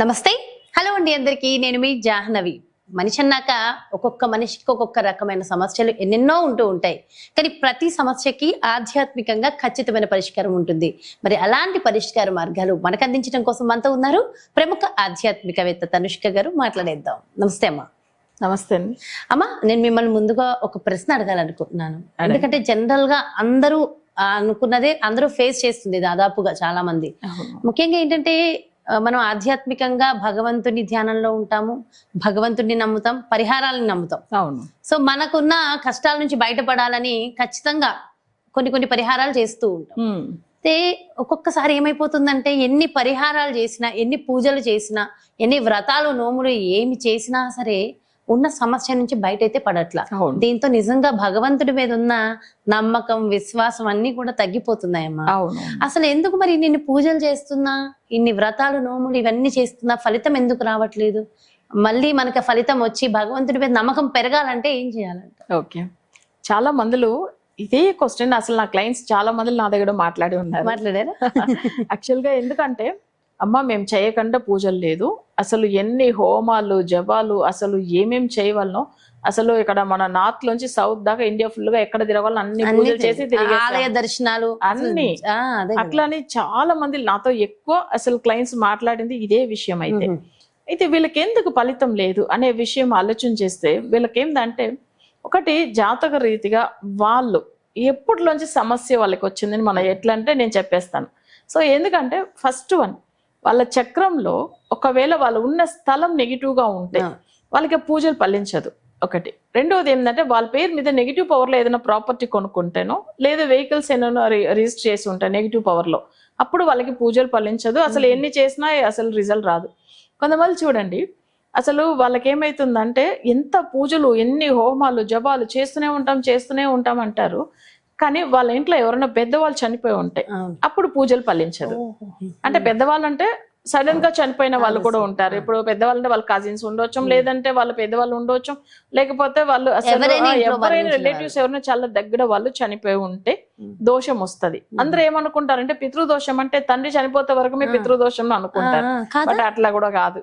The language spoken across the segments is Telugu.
నమస్తే. హలో అండి అందరికీ. నేను మీ జాహ్నవి. మనిషి అన్నాక ఒక్కొక్క మనిషికి ఒక్కొక్క రకమైన సమస్యలు ఎన్నెన్నో ఉంటూ ఉంటాయి. కానీ ప్రతి సమస్యకి ఆధ్యాత్మికంగా ఖచ్చితమైన పరిష్కారం ఉంటుంది. మరి అలాంటి పరిష్కార మార్గాలు మనకు అందించడం కోసం మనతో ఉన్నారు ప్రముఖ ఆధ్యాత్మికవేత్త తనుష్క గారు. మాట్లాడేద్దాం. నమస్తే అమ్మా. నమస్తే అండి. అమ్మా, నేను మిమ్మల్ని ముందుగా ఒక ప్రశ్న అడగాలనుకుంటున్నాను. ఎందుకంటే జనరల్ గా అందరూ అనుకున్నదే అందరూ ఫేస్ చేస్తుంది దాదాపుగా చాలా మంది. ముఖ్యంగా ఏంటంటే మనం ఆధ్యాత్మికంగా భగవంతుని ధ్యానంలో ఉంటాము, భగవంతుడిని నమ్ముతాం, పరిహారాలను నమ్ముతాం. అవును. సో మనకున్న కష్టాల నుంచి బయటపడాలని ఖచ్చితంగా కొన్ని పరిహారాలు చేస్తూ ఉంటాం. అయితే ఒక్కొక్కసారి ఏమైపోతుందంటే ఎన్ని పరిహారాలు చేసినా, ఎన్ని పూజలు చేసినా, ఎన్ని వ్రతాలు నోములు ఏమి చేసినా సరే ఉన్న సమస్య నుంచి బయట అయితే పడట్లా. దీంతో నిజంగా భగవంతుడి మీద ఉన్న నమ్మకం, విశ్వాసం అన్ని కూడా తగ్గిపోతున్నాయమ్మా. అసలు ఎందుకు మరి ఇన్ని పూజలు చేస్తున్నా, ఇన్ని వ్రతాలు నోములు ఇవన్నీ చేస్తున్నా ఫలితం ఎందుకు రావట్లేదు? మళ్ళీ మనకి ఫలితం వచ్చి భగవంతుడి మీద నమ్మకం పెరగాలంటే ఏం చేయాలంట? ఓకే, చాలా మందిలో ఇదే క్వశ్చన్ అసలు నా క్లయింట్స్ చాలా మంది నా దగ్గర మాట్లాడారా యాక్చువల్ గా. ఎందుకంటే అమ్మ మేము చేయకుండా పూజలు లేదు, అసలు ఎన్ని హోమాలు జపాలు అసలు ఏమేం చేయవలనో, అసలు ఇక్కడ మన నార్త్ లోంచి సౌత్ దాకా ఇండియా ఫుల్ గా ఎక్కడ తిరగాలో అన్ని పూజలు చేసి ఆలయ దర్శనాలు అన్ని అట్లానే చాలా మంది నాతో ఎక్కువ అసలు క్లయింట్స్ మాట్లాడింది ఇదే విషయం. అయితే వీళ్ళకి ఎందుకు ఫలితం లేదు అనే విషయం ఆలోచన చేస్తే వీళ్ళకేందంటే, ఒకటి జాతక రీతిగా వాళ్ళు ఎప్పటిలోంచి సమస్య వాళ్ళకి వచ్చిందని మనం ఎట్లా అంటే నేను చెప్పేస్తాను. సో ఎందుకంటే ఫస్ట్ వన్, వాళ్ళ చక్రంలో ఒకవేళ వాళ్ళు ఉన్న స్థలం నెగిటివ్ గా ఉంటే వాళ్ళకి పూజలు ఫలించదు ఒకటి. రెండోది ఏంటంటే వాళ్ళ పేరు మీద నెగిటివ్ పవర్ లో ఏదైనా ప్రాపర్టీ కొనుక్కుంటేనో లేదా వెహికల్స్ ఏమైనా రిజిస్టర్ చేసి ఉంటాయి నెగిటివ్ పవర్ లో, అప్పుడు వాళ్ళకి పూజలు ఫలించదు. అసలు ఎన్ని చేసినా అసలు రిజల్ట్ రాదు. కొంతమంది చూడండి, అసలు వాళ్ళకి ఏమైతుందంటే ఎంత పూజలు ఎన్ని హోమాలు జపాలు చేస్తూనే ఉంటాం అంటారు, కానీ వాళ్ళ ఇంట్లో ఎవరైనా పెద్దవాళ్ళు చనిపోయి ఉంటాయి అప్పుడు పూజలు ఫలించదు. అంటే పెద్దవాళ్ళు అంటే సడన్ గా చనిపోయిన వాళ్ళు కూడా ఉంటారు. ఇప్పుడు పెద్దవాళ్ళు అంటే వాళ్ళ కజిన్స్ ఉండొచ్చు, లేదంటే వాళ్ళ పెద్దవాళ్ళు ఉండొచ్చు, లేకపోతే వాళ్ళు అసలు ఎవరైనా రిలేటివ్స్ ఎవరైనా చాలా దగ్గర వాళ్ళు చనిపోయి ఉంటే దోషం వస్తుంది. అందరూ ఏమనుకుంటారంటే పితృదోషం అంటే తండ్రి చనిపోతే వరకు మీ పితృదోషం అనుకుంటారు. బట్ అట్లా కూడా కాదు.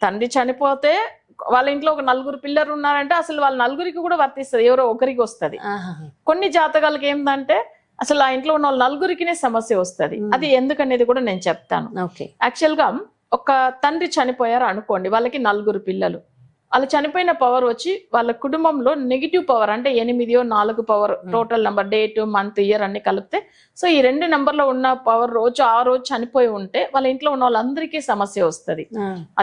తండ్రి చనిపోతే వాళ్ళ ఇంట్లో ఒక నలుగురు పిల్లలు ఉన్నారంటే అసలు వాళ్ళ నలుగురికి కూడా వర్తిస్తుంది, ఎవరో ఒకరికి వస్తుంది. కొన్ని జాతకాలకి ఏంటంటే అసలు ఆ ఇంట్లో ఉన్న వాళ్ళ నలుగురికినే సమస్య వస్తుంది. అది ఎందుకనేది కూడా నేను చెప్తాను. యాక్చువల్ గా ఒక తండ్రి చనిపోయారు అనుకోండి, వాళ్ళకి నలుగురు పిల్లలు, వాళ్ళు చనిపోయిన పవర్ వచ్చి వాళ్ళ కుటుంబంలో నెగిటివ్ పవర్ అంటే 8 4 power total number, date month year అన్ని కలిపితే, సో ఈ 2 నెంబర్లో ఉన్న పవర్ రోజు ఆ రోజు చనిపోయి ఉంటే వాళ్ళ ఇంట్లో ఉన్న వాళ్ళందరికీ సమస్య వస్తుంది.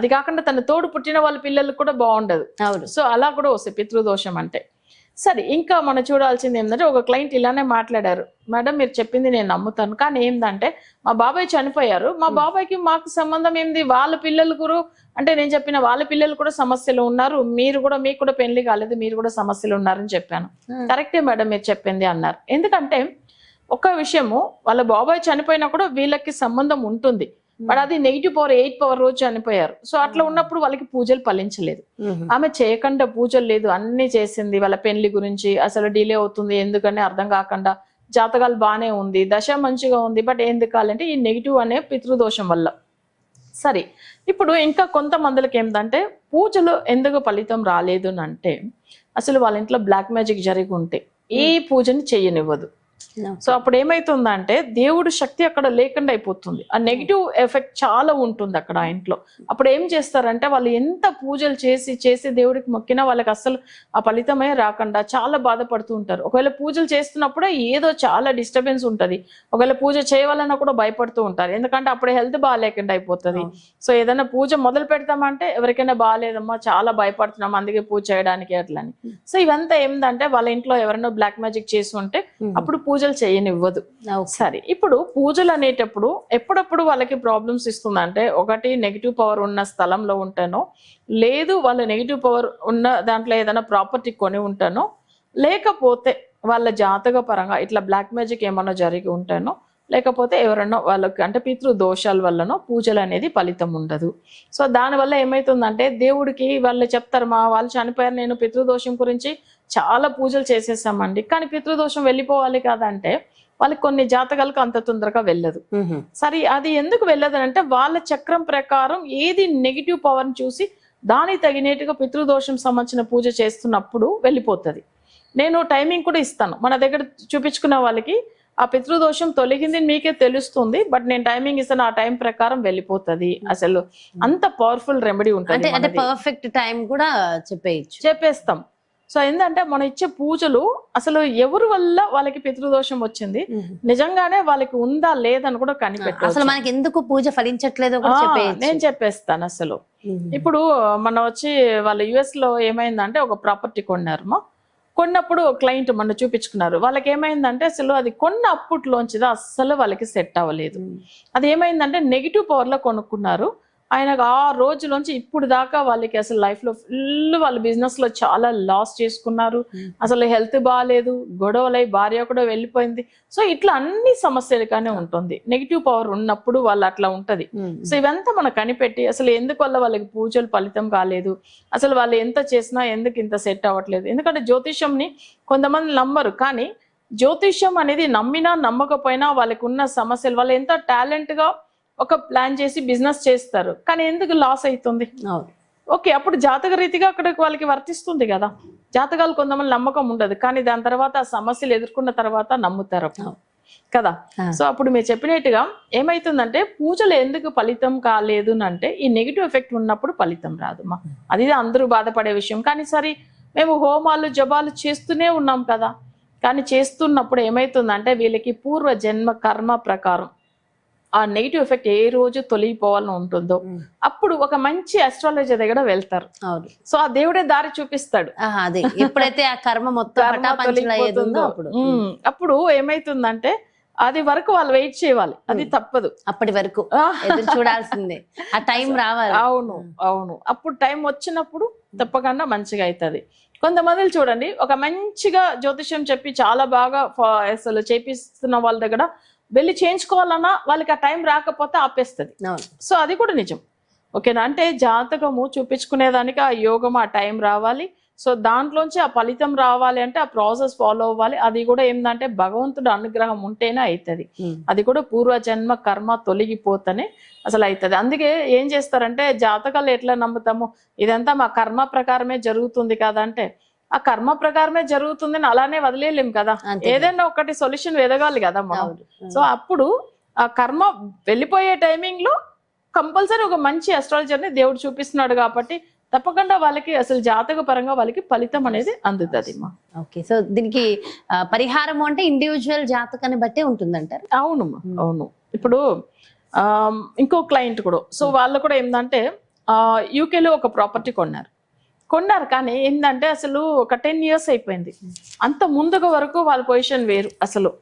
అది కాకుండా తన తోడు పుట్టిన వాళ్ళ పిల్లలకు కూడా బాగుండదు. సో అలా కూడా వస్తాయి పితృదోషం అంటే. సరే, ఇంకా మనం చూడాల్సింది ఏంటంటే, ఒక క్లయింట్ ఇలానే మాట్లాడారు, మేడం మీరు చెప్పింది నేను నమ్ముతాను, కానీ ఏంటంటే మా బాబాయ్ చనిపోయారు, మా బాబాయ్కి మాకు సంబంధం ఏంది, వాళ్ళ పిల్లలు కూడా అంటే నేను చెప్పిన వాళ్ళ పిల్లలు కూడా సమస్యలు ఉన్నారు, మీకు కూడా పెళ్లి కాలేదు, మీరు కూడా సమస్యలు ఉన్నారని చెప్పాను. కరెక్టే మేడం మీరు చెప్పింది అన్నారు. ఎందుకంటే ఒక విషయము, వాళ్ళ బాబాయ్ చనిపోయినా కూడా వీళ్ళకి సంబంధం ఉంటుంది, బట్ అది నెగిటివ్ పవర్ 8 పవర్ రోజు చనిపోయారు. సో అట్లా ఉన్నప్పుడు వాళ్ళకి పూజలు ఫలించలేదు. ఆమె చేయకుండా పూజలు లేదు, అన్ని చేసింది, వాళ్ళ పెళ్లి గురించి అసలు డిలే అవుతుంది ఎందుకని అర్థం కాకుండా, జాతకాలు బాగానే ఉంది, దశ మంచిగా ఉంది, బట్ ఎందుకు కావాలంటే ఈ నెగిటివ్ అనే పితృదోషం వల్ల. సరే, ఇప్పుడు ఇంకా కొంతమందికి ఏంటంటే పూజలు ఎందుకు ఫలితం రాలేదు అంటే, అసలు వాళ్ళ ఇంట్లో బ్లాక్ మ్యాజిక్ జరిగి ఉంటే ఈ పూజని చెయ్యనివ్వదు. సో అప్పుడు ఏమైతుందంటే దేవుడు శక్తి అక్కడ లేకుండా అయిపోతుంది, ఆ నెగిటివ్ ఎఫెక్ట్ చాలా ఉంటుంది అక్కడ ఆ ఇంట్లో. అప్పుడు ఏం చేస్తారంటే వాళ్ళు ఎంత పూజలు చేసి దేవుడికి మొక్కినా వాళ్ళకి అసలు ఆ ఫలితమే రాకుండా చాలా బాధపడుతూ ఉంటారు. ఒకవేళ పూజలు చేస్తున్నప్పుడే ఏదో చాలా డిస్టర్బెన్స్ ఉంటుంది, ఒకవేళ పూజ చేయాలన్నా కూడా భయపడుతూ ఉంటారు, ఎందుకంటే అప్పుడు హెల్త్ బాగాలేకుండా అయిపోతుంది. సో ఏదైనా పూజ మొదలు పెడతామంటే ఎవరికైనా బాగాలేదమ్మా చాలా భయపడుతున్నాం అందుకే పూజ చేయడానికి అట్లని. సో ఇవంతా ఏంటంటే వాళ్ళ ఇంట్లో ఎవరైనా బ్లాక్ మ్యాజిక్ చేసి ఉంటే అప్పుడు పూజలు చేయనివ్వదు. సరే, ఇప్పుడు పూజలు అనేటప్పుడు ఎప్పుడప్పుడు వాళ్ళకి ప్రాబ్లమ్స్ ఇస్తుందంటే, ఒకటి నెగిటివ్ పవర్ ఉన్న స్థలంలో ఉంటానో, లేదు వాళ్ళ నెగిటివ్ పవర్ ఉన్న దాంట్లో ఏదైనా ప్రాపర్టీ కొని ఉంటానో, లేకపోతే వాళ్ళ జాతక పరంగా ఇట్లా బ్లాక్ మ్యాజిక్ ఏమన్నా జరిగి ఉంటానో, లేకపోతే ఎవరన్నా వాళ్ళకి అంటే పితృ దోషాల వల్లనో పూజలు అనేది ఫలితం ఉండదు. సో దానివల్ల ఏమైతుందంటే దేవుడికి వాళ్ళు చెప్తారు, మా వాళ్ళు చనిపోయారు, నేను పితృదోషం గురించి చాలా పూజలు చేసేసామండి, కానీ పితృదోషం వెళ్ళిపోవాలి కదంటే వాళ్ళకి కొన్ని జాతకాలకు అంత తొందరగా వెళ్ళదు. సరే అది ఎందుకు వెళ్ళదు అంటే వాళ్ళ చక్రం ప్రకారం ఏది నెగిటివ్ పవర్ చూసి దానికి తగినట్టుగా పితృదోషం సంబంధించిన పూజ చేస్తున్నప్పుడు వెళ్ళిపోతుంది. నేను టైమింగ్ కూడా ఇస్తాను. మన దగ్గర చూపించుకున్న వాళ్ళకి ఆ పితృదోషం తొలగింది మీకే తెలుస్తుంది, బట్ నేను టైమింగ్ ఇస్తాను, ఆ టైం ప్రకారం వెళ్ళిపోతుంది. అసలు అంత పవర్ఫుల్ రెమెడీ ఉంటుంది. అంటే పర్ఫెక్ట్ టైం కూడా చెప్పేస్తాం. సో ఏంటంటే మనం ఇచ్చే పూజలు అసలు ఎవరి వల్ల వాళ్ళకి పితృదోషం వచ్చింది, నిజంగానే వాళ్ళకి ఉందా లేదని కూడా కనిపెట్టాలి. అసలు మనకి ఎందుకు పూజ ఫలించట్లేదు నేను చెప్పేస్తాను. అసలు ఇప్పుడు మనం వచ్చి వాళ్ళ యుఎస్ లో ఏమైందంటే ఒక ప్రాపర్టీ కొన్నప్పుడు క్లయింట్ మన చూపించుకున్నారు. వాళ్ళకి ఏమైందంటే అసలు అది కొన్న అప్పట్లోంచిదా అస్సలు వాళ్ళకి సెట్ అవ్వలేదు. అది ఏమైందంటే నెగిటివ్ పవర్ లో కొనుక్కున్నారు. ఆయనకు ఆ రోజులోంచి ఇప్పుడు దాకా వాళ్ళకి అసలు లైఫ్ లో ఫుల్ వాళ్ళ బిజినెస్ లో చాలా లాస్ చేసుకున్నారు. అసలు హెల్త్ బాగాలేదు, గొడవలై భార్య కూడా వెళ్ళిపోయింది. సో ఇట్లా అన్ని సమస్యలుగానే ఉంటుంది. నెగిటివ్ పవర్ ఉన్నప్పుడు వాళ్ళు అట్లా ఉంటది. సో ఇవంతా మనం కనిపెట్టి అసలు ఎందుకు వల్ల వాళ్ళకి పూజలు ఫలితం కాలేదు, అసలు వాళ్ళు ఎంత చేసినా ఎందుకు ఇంత సెట్ అవ్వట్లేదు. ఎందుకంటే జ్యోతిష్యంని కొంతమంది నమ్మరు, కానీ జ్యోతిష్యం అనేది నమ్మినా నమ్మకపోయినా వాళ్ళకి ఉన్న సమస్యలు, వాళ్ళు ఎంత టాలెంట్ గా ఒక ప్లాన్ చేసి బిజినెస్ చేస్తారు, కానీ ఎందుకు లాస్ అవుతుంది? ఓకే, అప్పుడు జాతక రీతిగా అక్కడికి వాళ్ళకి వర్తిస్తుంది కదా. జాతకాలు కొంతమంది నమ్మకం ఉండదు, కానీ దాని తర్వాత ఆ సమస్యలు ఎదుర్కొన్న తర్వాత నమ్ముతారు కదా. సో అప్పుడు మీరు చెప్పినట్టుగా ఏమైతుందంటే పూజలు ఎందుకు ఫలితం కాలేదు అంటే ఈ నెగిటివ్ ఎఫెక్ట్ ఉన్నప్పుడు ఫలితం రాదు. అది అందరూ బాధపడే విషయం. కానీ సరే మేము హోమాలు జపాలు చేస్తూనే ఉన్నాం కదా, కానీ చేస్తున్నప్పుడు ఏమైతుందంటే వీళ్ళకి పూర్వ జన్మ కర్మ ప్రకారం ఆ నెగిటివ్ ఎఫెక్ట్ ఏ రోజు తొలగిపోవాలని ఉంటుందో అప్పుడు ఒక మంచి అస్ట్రాలజర్ దగ్గర వెళ్తారు. సో ఆ దేవుడే దారి చూపిస్తాడు. ఎప్పుడైతే ఆ కర్మ మొత్తం అప్పుడు ఏమైతుందంటే అది వరకు వాళ్ళు వెయిట్ చేయాలి, అది తప్పదు. అప్పటి వరకు చూడాల్సిందే, ఆ టైం రావాలి. అవును అప్పుడు టైం వచ్చినప్పుడు తప్పకుండా మంచిగా అవుతుంది. కొంతమంది చూడండి ఒక మంచిగా జ్యోతిష్యం చెప్పి చాలా బాగా అసలు చేపిస్తున్న వాళ్ళ దగ్గర వెళ్ళి చేయించుకోవాలన్నా వాళ్ళకి ఆ టైం రాకపోతే ఆపేస్తుంది. సో అది కూడా నిజం. ఓకేనా, అంటే జాతకము చూపించుకునేదానికి ఆ యోగం ఆ టైం రావాలి. సో దాంట్లోంచి ఆ ఫలితం రావాలి అంటే ఆ ప్రాసెస్ ఫాలో అవ్వాలి. అది కూడా ఏంటంటే భగవంతుడు అనుగ్రహం ఉంటేనే అవుతుంది. అది కూడా పూర్వజన్మ కర్మ తొలగిపోతేనే అసలు అవుతుంది. అందుకే ఏం చేస్తారంటే జాతకాలు ఎట్లా నమ్ముతాము, ఇదంతా మా కర్మ ప్రకారమే జరుగుతుంది కదా అంటే ఆ కర్మ ప్రకారమే జరుగుతుందని అలానే వదిలేలేం కదా. ఏదైనా ఒకటి సొల్యూషన్ వెదగాలి కదా మనం. సో అప్పుడు ఆ కర్మ వెళ్ళిపోయే టైమింగ్ లో కంపల్సరీ ఒక మంచి అస్ట్రాలజర్ ని దేవుడు చూపిస్తున్నాడు కాబట్టి తప్పకుండా వాళ్ళకి అసలు జాతక పరంగా వాళ్ళకి ఫలితం అనేది అందుతుంది. ఓకే, సో దీనికి పరిహారం అంటే ఇండివిజువల్ జాతకాన్ని బట్టే ఉంటుందంటారు. అవును. ఇప్పుడు ఇంకో క్లయింట్ కూడా, సో వాళ్ళు కూడా ఏంటంటే యూకేలో ఒక ప్రాపర్టీ కొన్నారు, కానీ ఏంటంటే అసలు ఒక 10 years అయిపోయింది. అంత ముందుగా వరకు వాళ్ళ పొజిషన్ వేరు అసలు.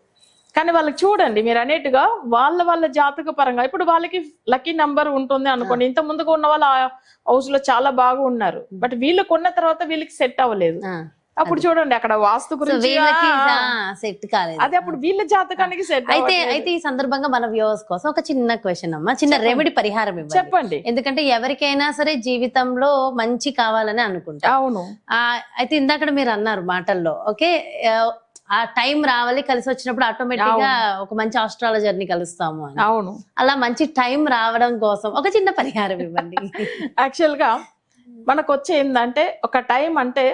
కానీ వాళ్ళకి చూడండి మీరు అనేట్టుగా వాళ్ళ జాతక పరంగా ఇప్పుడు వాళ్ళకి లక్కీ నంబర్ ఉంటుంది అనుకోండి. ఇంత ముందుగా ఉన్న వాళ్ళు ఆ హౌస్ లో చాలా బాగా ఉన్నారు, బట్ వీళ్ళు కొన్న తర్వాత వీళ్ళకి సెట్ అవ్వలేదు. అప్పుడు చూడండి అక్కడ వాస్తు గురించి సెట్ కాలేదు, అదే అప్పుడు వీళ్ళ జాతకానికి సెట్. అయితే ఈ సందర్భంగా మన వ్యూవర్స్ కోసం ఒక చిన్న క్వశ్చన్ అమ్మా, చిన్న రెమెడీ పరిహారం చెప్పండి. ఎందుకంటే ఎవరికైనా సరే జీవితంలో మంచి కావాలని అనుకుంటా. అవును. అయితే ఇందాక మీరు అన్నారు మాటల్లో, ఓకే ఆ టైం రావాలి, కలిసి వచ్చినప్పుడు ఆటోమేటిక్ గా ఒక మంచి ఆస్ట్రాలజర్ ని కలుస్తాము అని. అవును, అలా మంచి టైం రావడం కోసం ఒక చిన్న పరిహారం ఇవ్వండి. యాక్చువల్ గా మనకు వచ్చే ఏంటంటే ఒక టైం అంటే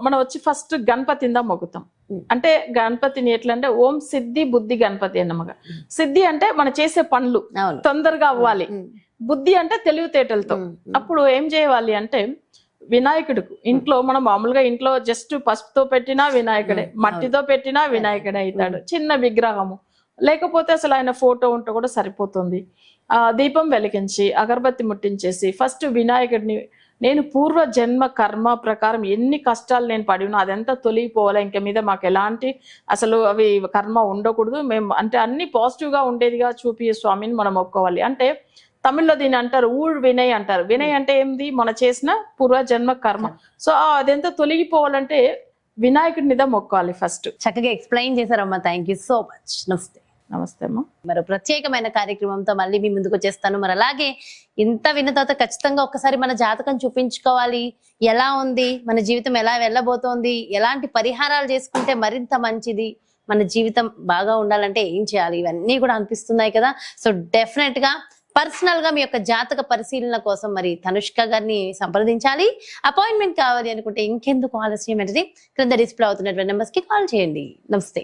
మనం వచ్చి ఫస్ట్ గణపతిందా మొక్కుతాం. అంటే గణపతిని ఎట్లా అంటే ఓం సిద్ధి బుద్ధి గణపతి అన్నమాట. సిద్ధి అంటే మనం చేసే పనులు తొందరగా అవ్వాలి, బుద్ధి అంటే తెలివితేటలతో. అప్పుడు ఏం చేయాలి అంటే వినాయకుడికి ఇంట్లో మనం మామూలుగా ఇంట్లో జస్ట్ పసుపుతో పెట్టినా వినాయకుడే, మట్టితో పెట్టినా వినాయకుడే అవుతాడు. చిన్న విగ్రహము లేకపోతే అసలు ఆయన ఫోటో ఉంటే కూడా సరిపోతుంది. దీపం వెలిగించి అగరబత్తి ముట్టించేసి ఫస్ట్ వినాయకుడిని నేను పూర్వ జన్మ కర్మ ప్రకారం ఎన్ని కష్టాలు నేను పడి ఉన్నా అదంతా తొలగిపోవాలి, ఇంక మీద మాకు ఎలాంటి అసలు అవి కర్మ ఉండకూడదు, మేము అంటే అన్ని పాజిటివ్ గా ఉండేదిగా చూపి స్వామిని మనం ఒప్పుకోవాలి. అంటే తమిళ్లో దీన్ని అంటారు ఊడ్ వినయ్ అంటారు. వినయ్ అంటే ఏంది, మన చేసిన పూర్వజన్మ కర్మ. సో అదంతా తొలగిపోవాలంటే వినాయకుడి మీద మొక్కాలి ఫస్ట్. చక్కగా ఎక్స్ప్లెయిన్ చేశారమ్మా, థ్యాంక్ యూ సో మచ్. నమస్తే. నమస్తే అమ్మా. మరో ప్రత్యేకమైన కార్యక్రమంతో మళ్ళీ మీ ముందుకు వచ్చేస్తాను. మరి అలాగే ఇంత విన్న తర్వాత ఖచ్చితంగా ఒక్కసారి మన జాతకం చూపించుకోవాలి, ఎలా ఉంది, మన జీవితం ఎలా వెళ్ళబోతోంది, ఎలాంటి పరిహారాలు చేసుకుంటే మరింత మంచిది, మన జీవితం బాగా ఉండాలంటే ఏం చేయాలి, ఇవన్నీ కూడా అనిపిస్తున్నాయి కదా. సో డెఫినెట్ గా పర్సనల్ గా మీ యొక్క జాతక పరిశీలన కోసం మరి తనుష్క గారిని సంప్రదించాలి. అపాయింట్మెంట్ కావాలి అనుకుంటే ఇంకెందుకు ఆలస్యం, అంటే క్రింద డిస్ప్లే అవుతున్నటువంటి నెంబర్స్ కి కాల్ చేయండి. నమస్తే.